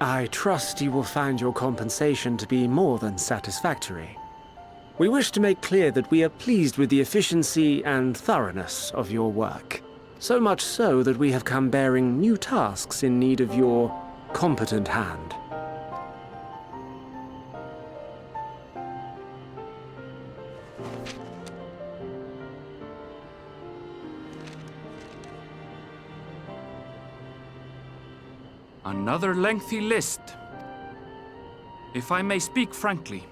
I trust you will find your compensation to be more than satisfactory. We wish to make clear that we are pleased with the efficiency and thoroughness of your work. So much so that we have come bearing new tasks in need of your competent hand. Another lengthy list. If I may speak frankly,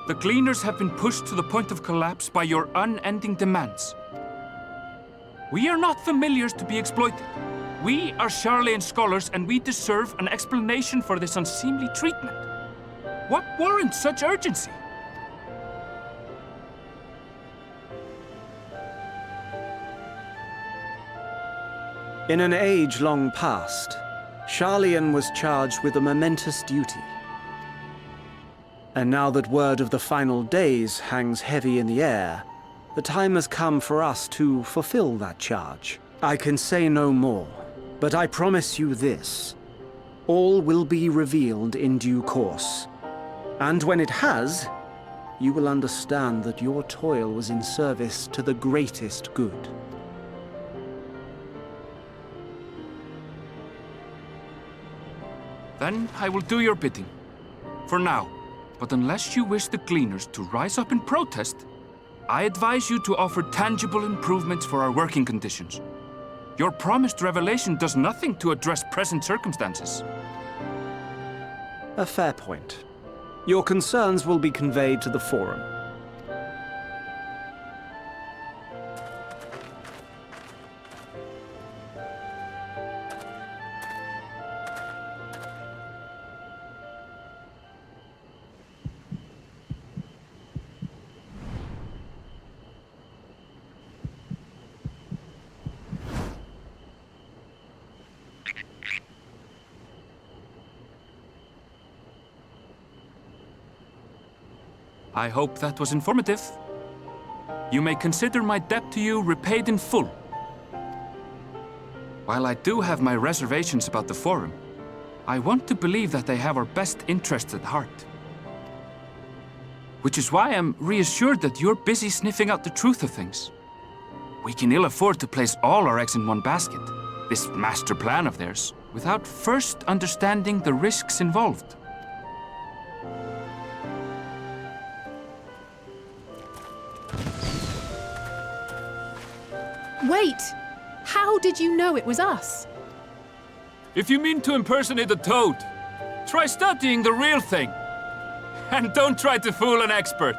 the Gleaners have been pushed to the point of collapse by your unending demands. We are not familiars to be exploited. We are Sharlayan scholars, and we deserve an explanation for this unseemly treatment. What warrants such urgency? In an age long past, Sharlayan was charged with a momentous duty. And now that word of the final days hangs heavy in the air, the time has come for us to fulfill that charge. I can say no more, but I promise you this. All will be revealed in due course. And when it has, you will understand that your toil was in service to the greatest good. Then I will do your bidding. For now. But unless you wish the Gleaners to rise up in protest, I advise you to offer tangible improvements for our working conditions. Your promised revelation does nothing to address present circumstances. A fair point. Your concerns will be conveyed to the Forum. I hope that was informative. You may consider my debt to you repaid in full. While I do have my reservations about the Forum, I want to believe that they have our best interests at heart. Which is why I'm reassured that you're busy sniffing out the truth of things. We can ill afford to place all our eggs in one basket, this master plan of theirs, without first understanding the risks involved. Wait! How did you know it was us? If you mean to impersonate a toad, try studying the real thing. And don't try to fool an expert.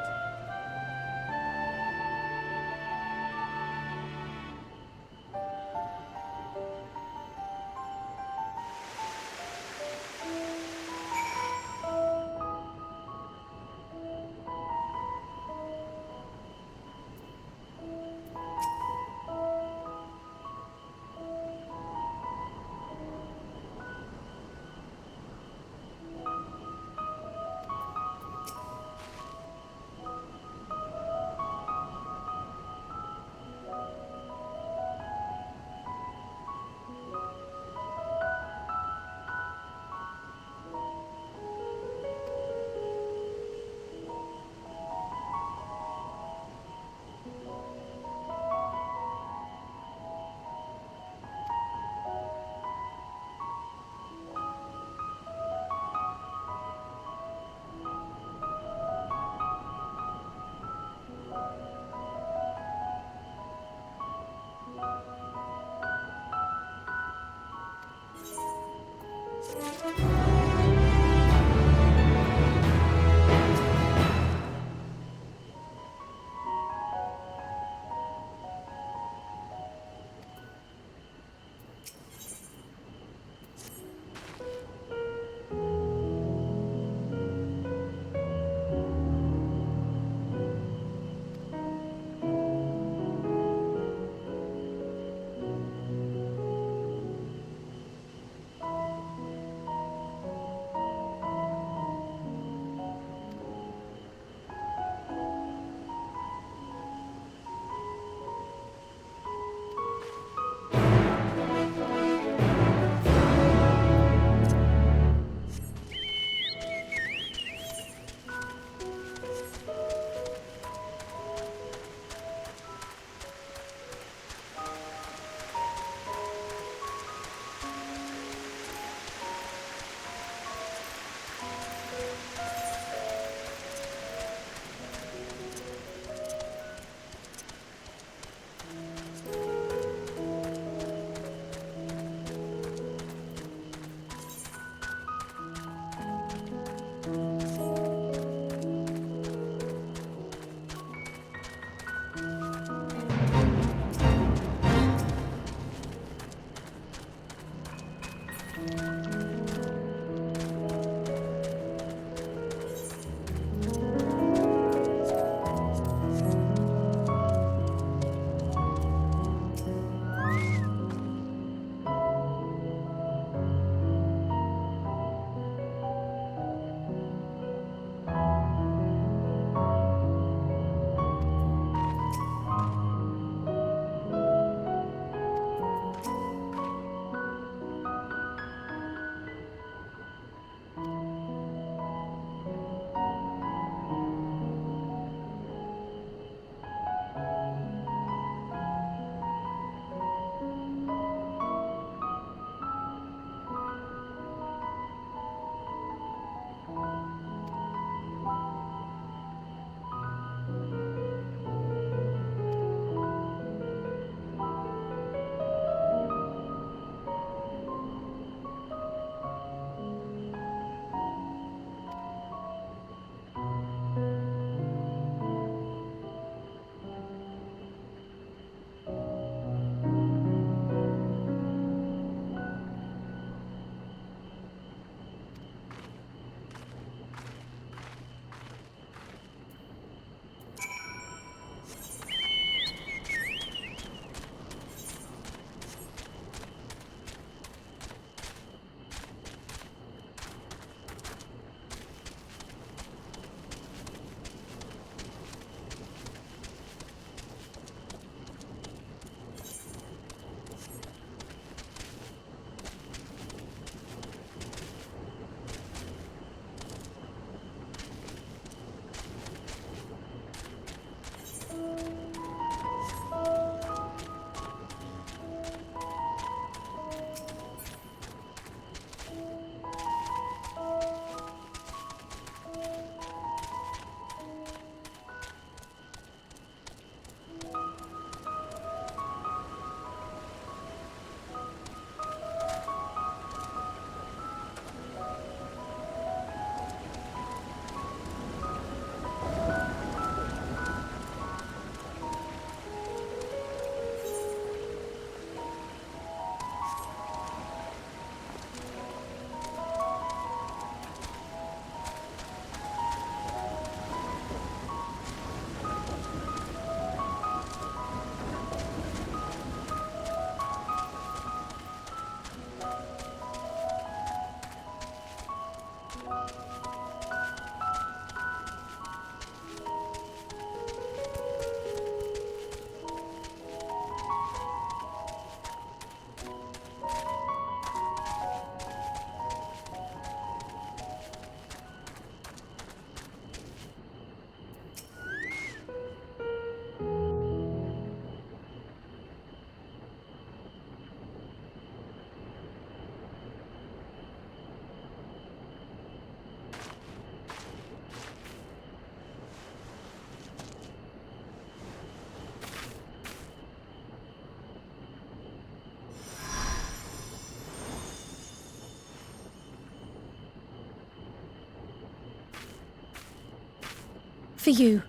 For you.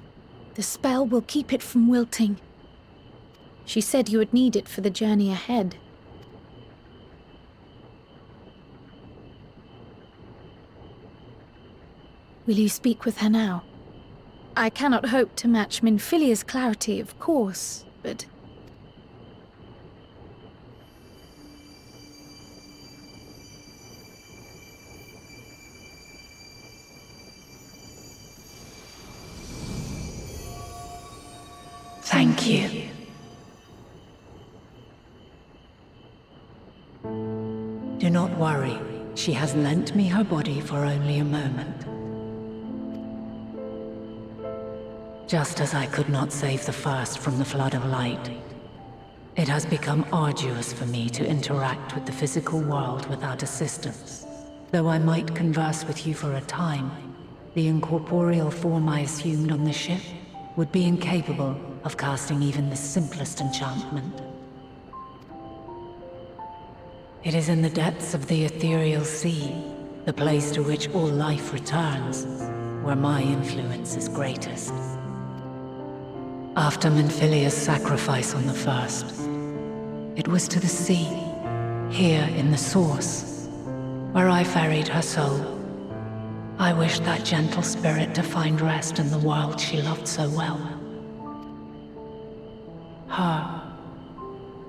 The spell will keep it from wilting. She said you would need it for the journey ahead. Will you speak with her now? I cannot hope to match Minfilia's clarity, of course, but... Thank you. Do not worry. She has lent me her body for only a moment. Just as I could not save the first from the flood of light, it has become arduous for me to interact with the physical world without assistance. Though I might converse with you for a time, the incorporeal form I assumed on the ship would be incapable of casting even the simplest enchantment. It is in the depths of the ethereal sea, the place to which all life returns, where my influence is greatest. After Minfilia's sacrifice on the first, it was to the sea, here in the source, where I ferried her soul. I wished that gentle spirit to find rest in the world she loved so well. Her,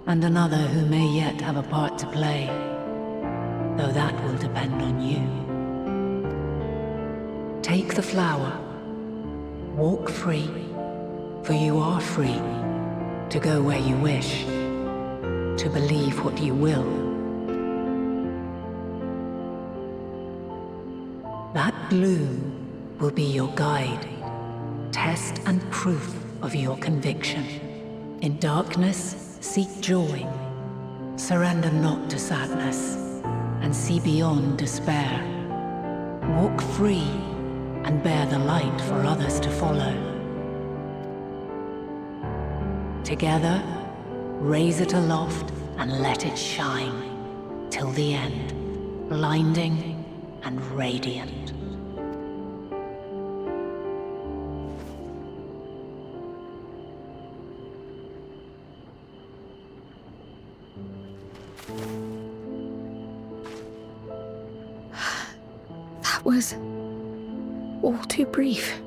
and another who may yet have a part to play, though that will depend on you. Take the flower, walk free, for you are free to go where you wish, to believe what you will. That bloom will be your guide, test and proof of your conviction. In darkness, seek joy. Surrender not to sadness, and see beyond despair. Walk free and bear the light for others to follow. Together, raise it aloft and let it shine till the end, blinding and radiant. That was all too brief.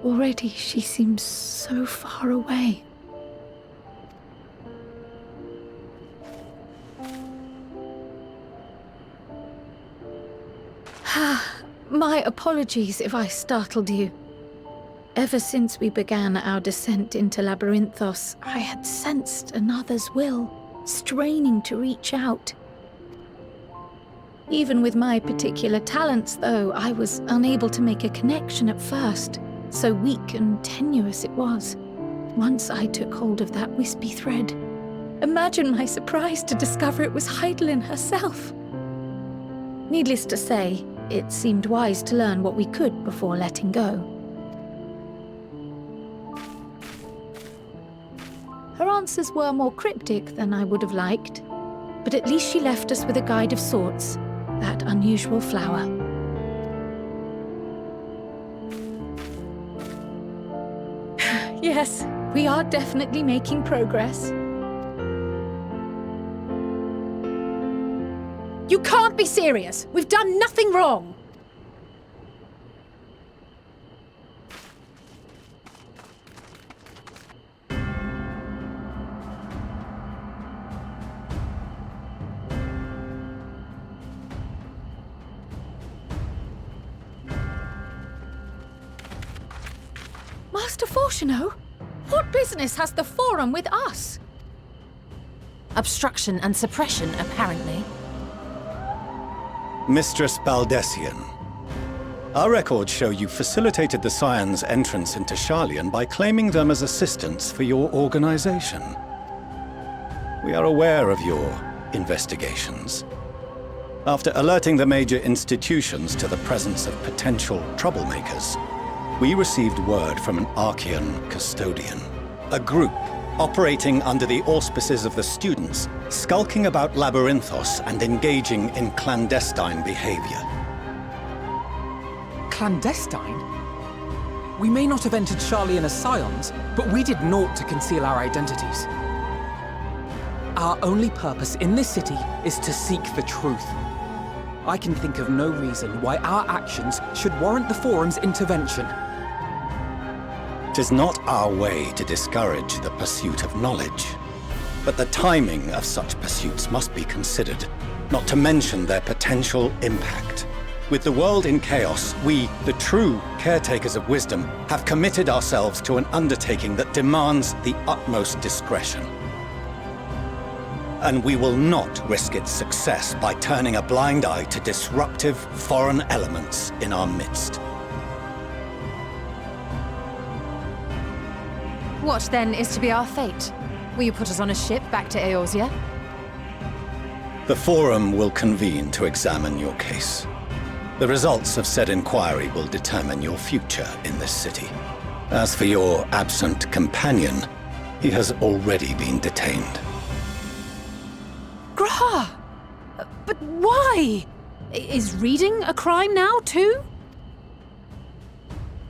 Already she seems so far away. My apologies if I startled you. Ever since we began our descent into Labyrinthos, I had sensed another's will, straining to reach out. Even with my particular talents, though, I was unable to make a connection at first, so weak and tenuous it was. Once I took hold of that wispy thread. Imagine my surprise to discover it was Heidelin herself. Needless to say, it seemed wise to learn what we could before letting go. Her answers were more cryptic than I would have liked, but at least she left us with a guide of sorts, that unusual flower. Yes, we are definitely making progress. You can't be serious! We've done nothing wrong! Master Fortuno, what business has the Forum with us? Obstruction and suppression, apparently. Mistress Baldessian, our records show you facilitated the Scions' entrance into Sharlayan by claiming them as assistants for your organization. We are aware of your investigations. After alerting the major institutions to the presence of potential troublemakers, we received word from an Archean custodian, a group operating under the auspices of the students, skulking about Labyrinthos and engaging in clandestine behavior. Clandestine? We may not have entered Sharlayan as Scions, but we did naught to conceal our identities. Our only purpose in this city is to seek the truth. I can think of no reason why our actions should warrant the Forum's intervention. It is not our way to discourage the pursuit of knowledge, but the timing of such pursuits must be considered, not to mention their potential impact. With the world in chaos, we, the true caretakers of wisdom, have committed ourselves to an undertaking that demands the utmost discretion. And we will not risk its success by turning a blind eye to disruptive foreign elements in our midst. What, then, is to be our fate? Will you put us on a ship back to Eorzea? The Forum will convene to examine your case. The results of said inquiry will determine your future in this city. As for your absent companion, he has already been detained. Grah! But why? Is reading a crime now, too?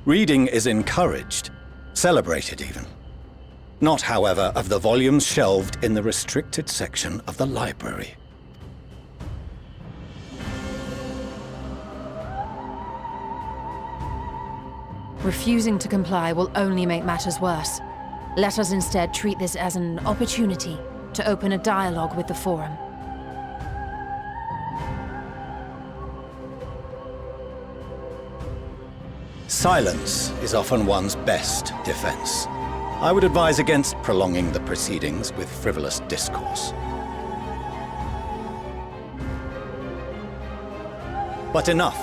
Reading is encouraged, celebrated even. Not, however, of the volumes shelved in the restricted section of the library. Refusing to comply will only make matters worse. Let us instead treat this as an opportunity to open a dialogue with the Forum. Silence is often one's best defense. I would advise against prolonging the proceedings with frivolous discourse. But enough.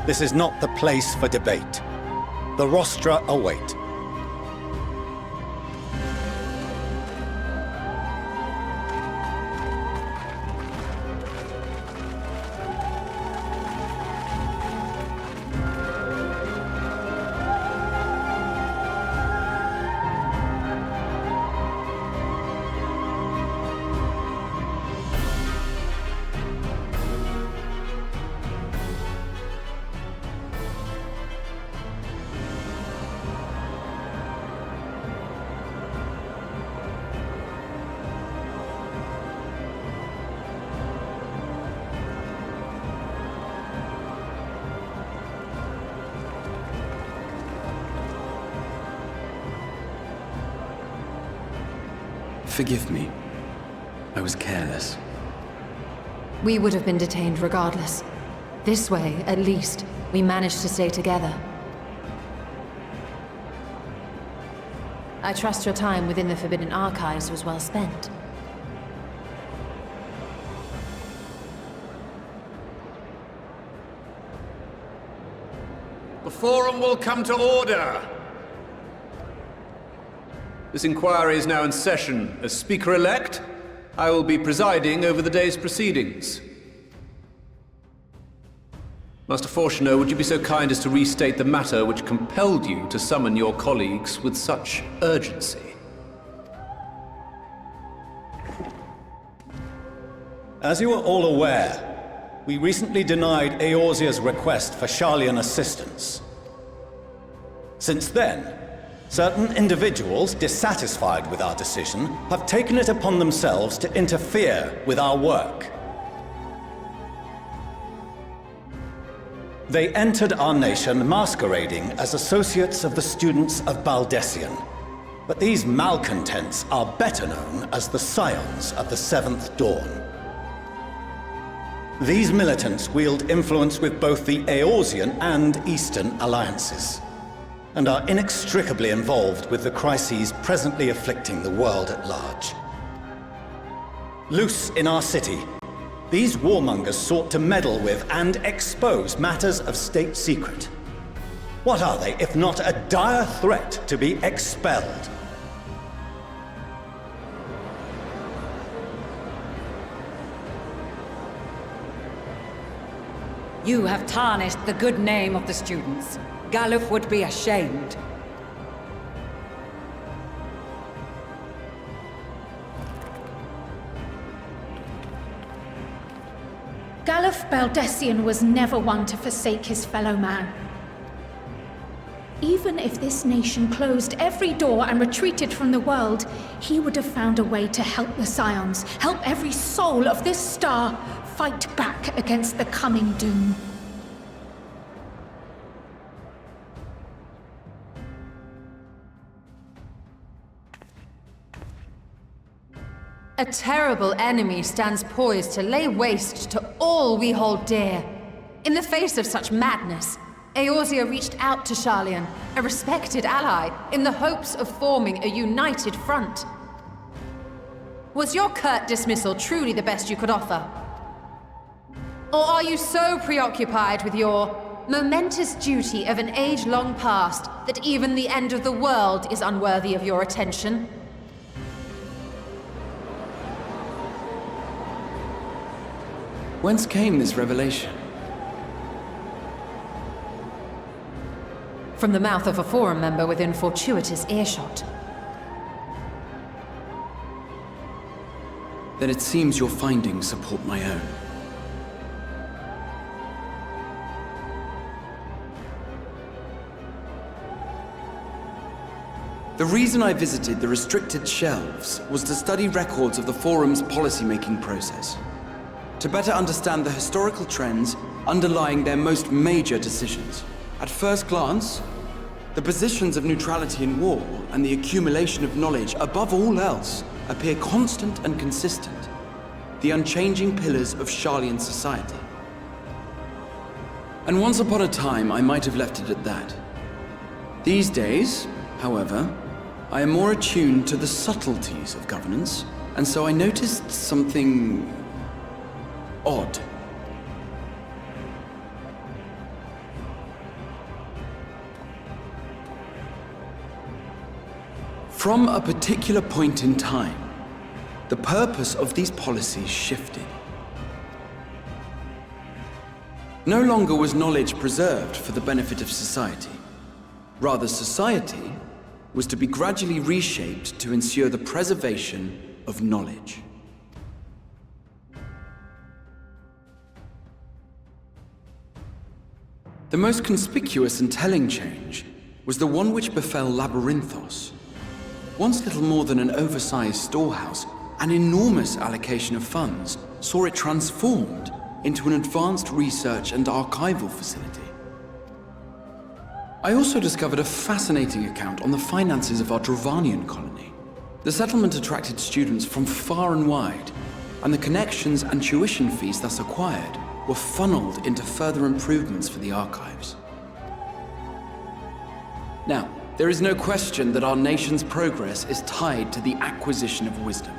This is not the place for debate. The rostra await. Forgive me. I was careless. We would have been detained regardless. This way, at least, we managed to stay together. I trust your time within the Forbidden Archives was well spent. The Forum will come to order! This inquiry is now in session. As Speaker-elect, I will be presiding over the day's proceedings. Master Fortuner, would you be so kind as to restate the matter which compelled you to summon your colleagues with such urgency? As you are all aware, we recently denied Eorzea's request for Sharlayan assistance. Since then, certain individuals dissatisfied with our decision have taken it upon themselves to interfere with our work. They entered our nation masquerading as associates of the students of Baldessian. But these malcontents are better known as the Scions of the Seventh Dawn. These militants wield influence with both the Eorzean and Eastern alliances, and are inextricably involved with the crises presently afflicting the world at large. Loose in our city, these warmongers sought to meddle with and expose matters of state secret. What are they, if not a dire threat to be expelled? You have tarnished the good name of the students. Galuf would be ashamed. Galuf Baldessian was never one to forsake his fellow man. Even if this nation closed every door and retreated from the world, he would have found a way to help the Scions, help every soul of this star fight back against the coming doom. A terrible enemy stands poised to lay waste to all we hold dear. In the face of such madness, Eorzea reached out to Sharlayan, a respected ally, in the hopes of forming a united front. Was your curt dismissal truly the best you could offer? Or are you so preoccupied with your momentous duty of an age-long past that even the end of the world is unworthy of your attention? Whence came this revelation? From the mouth of a Forum member within fortuitous earshot. Then it seems your findings support my own. The reason I visited the restricted shelves was to study records of the Forum's policy-making process, to better understand the historical trends underlying their most major decisions. At first glance, the positions of neutrality in war and the accumulation of knowledge above all else appear constant and consistent, the unchanging pillars of Sharlayan society. And once upon a time, I might have left it at that. These days, however, I am more attuned to the subtleties of governance, and so I noticed something odd. From a particular point in time, the purpose of these policies shifted. No longer was knowledge preserved for the benefit of society. Rather, society was to be gradually reshaped to ensure the preservation of knowledge. The most conspicuous and telling change was the one which befell Labyrinthos. Once little more than an oversized storehouse, an enormous allocation of funds saw it transformed into an advanced research and archival facility. I also discovered a fascinating account on the finances of our Dravanian colony. The settlement attracted students from far and wide, and the connections and tuition fees thus acquired were funneled into further improvements for the archives. Now, there is no question that our nation's progress is tied to the acquisition of wisdom.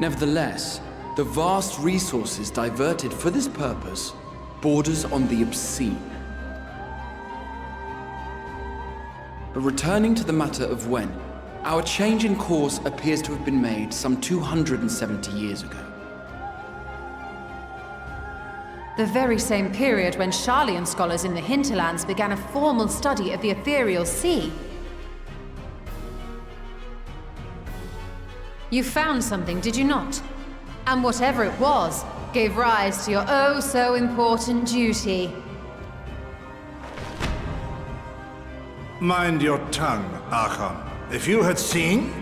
Nevertheless, the vast resources diverted for this purpose borders on the obscene. But returning to the matter of when, our change in course appears to have been made some 270 years ago. The very same period when Sharlayan scholars in the hinterlands began a formal study of the ethereal sea. You found something, did you not? And whatever it was, gave rise to your oh-so-important duty. Mind your tongue, Archon. If you had seen...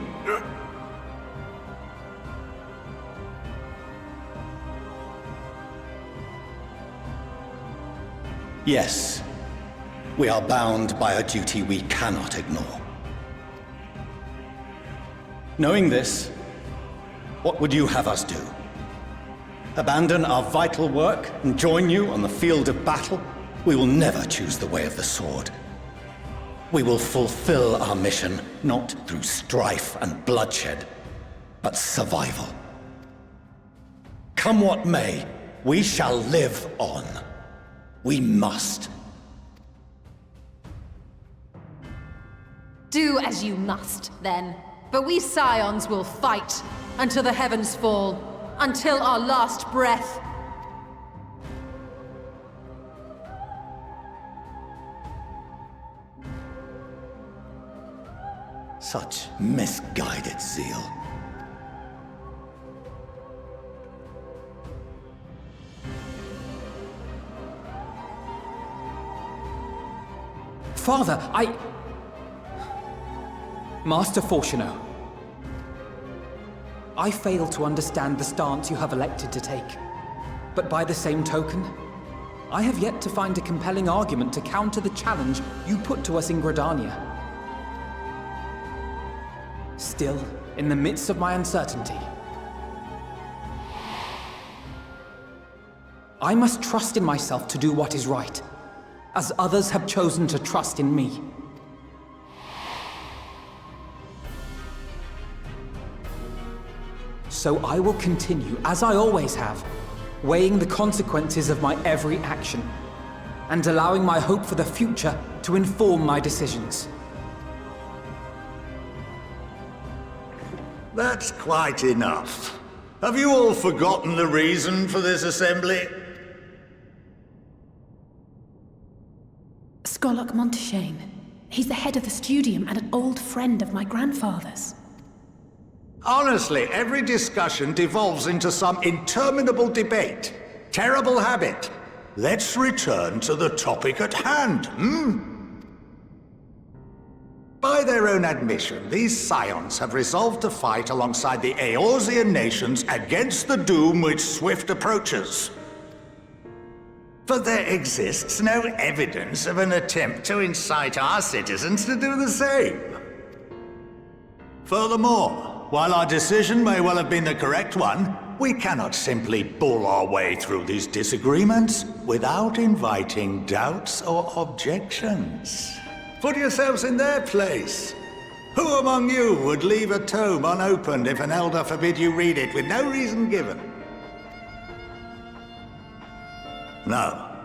Yes, we are bound by a duty we cannot ignore. Knowing this, what would you have us do? Abandon our vital work and join you on the field of battle? We will never choose the way of the sword. We will fulfill our mission, not through strife and bloodshed, but survival. Come what may, we shall live on. We must. Do as you must, then. But we Scions will fight until the heavens fall, until our last breath. Such misguided zeal. Father, Master Fortuno, I fail to understand the stance you have elected to take. But by the same token, I have yet to find a compelling argument to counter the challenge you put to us in Gridania. Still, in the midst of my uncertainty, I must trust in myself to do what is right, as others have chosen to trust in me. So I will continue, as I always have, weighing the consequences of my every action, and allowing my hope for the future to inform my decisions. That's quite enough. Have you all forgotten the reason for this assembly? Skolok Monteshane. He's the head of the Studium and an old friend of my grandfather's. Honestly, every discussion devolves into some interminable debate. Terrible habit. Let's return to the topic at hand, By their own admission, these Scions have resolved to fight alongside the Eorzean nations against the doom which swift approaches. But there exists no evidence of an attempt to incite our citizens to do the same. Furthermore, while our decision may well have been the correct one, we cannot simply bull our way through these disagreements without inviting doubts or objections. Put yourselves in their place. Who among you would leave a tome unopened if an elder forbid you read it with no reason given? Now,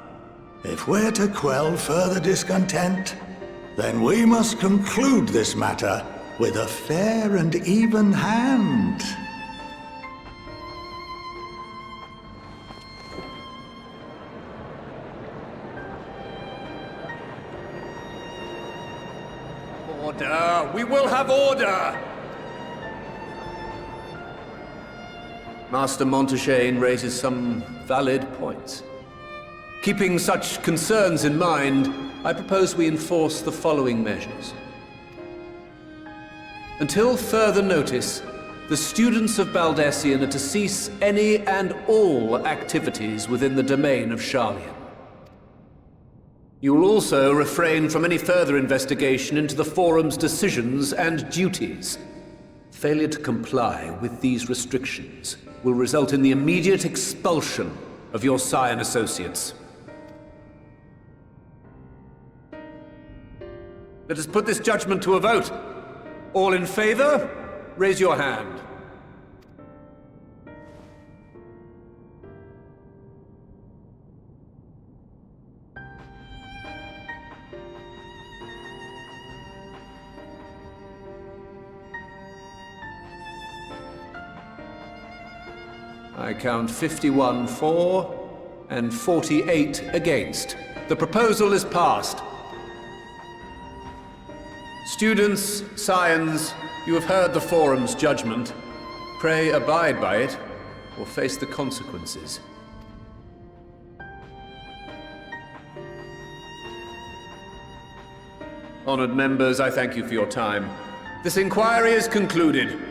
if we're to quell further discontent, then we must conclude this matter with a fair and even hand. Order! We will have order! Master Monteshane raises some valid points. Keeping such concerns in mind, I propose we enforce the following measures. Until further notice, the students of Baldesion are to cease any and all activities within the domain of Sharlayan. You will also refrain from any further investigation into the Forum's decisions and duties. Failure to comply with these restrictions will result in the immediate expulsion of your Scion associates. Let us put this judgment to a vote. All in favor, raise your hand. I count 51 for and 48 against. The proposal is passed. Students, Scions, you have heard the Forum's judgment. Pray abide by it, or face the consequences. Honored members, I thank you for your time. This inquiry is concluded.